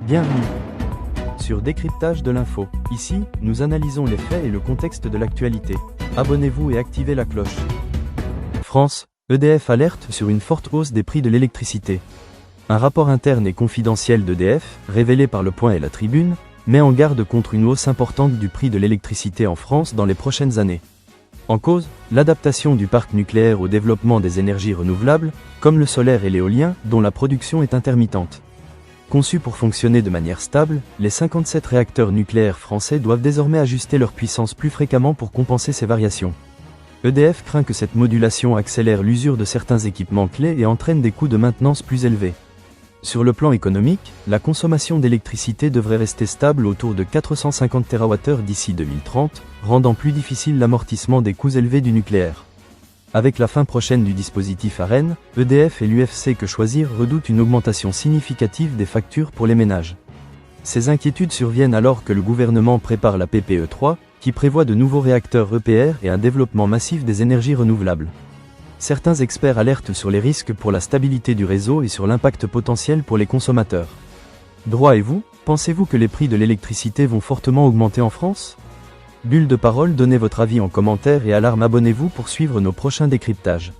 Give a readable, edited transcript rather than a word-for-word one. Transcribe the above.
Bienvenue sur Décryptage de l'info. Ici, nous analysons les faits et le contexte de l'actualité. Abonnez-vous et activez la cloche. France, EDF alerte sur une forte hausse des prix de l'électricité. Un rapport interne et confidentiel d'EDF, révélé par Le Point et La Tribune, met en garde contre une hausse importante du prix de l'électricité en France dans les prochaines années. En cause, l'adaptation du parc nucléaire au développement des énergies renouvelables, comme le solaire et l'éolien, dont la production est intermittente. Conçus pour fonctionner de manière stable, les 57 réacteurs nucléaires français doivent désormais ajuster leur puissance plus fréquemment pour compenser ces variations. EDF craint que cette modulation accélère l'usure de certains équipements clés et entraîne des coûts de maintenance plus élevés. Sur le plan économique, la consommation d'électricité devrait rester stable autour de 450 TWh d'ici 2030, rendant plus difficile l'amortissement des coûts élevés du nucléaire. Avec la fin prochaine du dispositif ARENH, EDF et l'UFC Que Choisir redoutent une augmentation significative des factures pour les ménages. Ces inquiétudes surviennent alors que le gouvernement prépare la PPE 3, qui prévoit de nouveaux réacteurs EPR et un développement massif des énergies renouvelables. Certains experts alertent sur les risques pour la stabilité du réseau et sur l'impact potentiel pour les consommateurs. Droit et vous, pensez-vous que les prix de l'électricité vont fortement augmenter en France ? Bulle de parole, donnez votre avis en commentaire et alarme, abonnez-vous pour suivre nos prochains décryptages.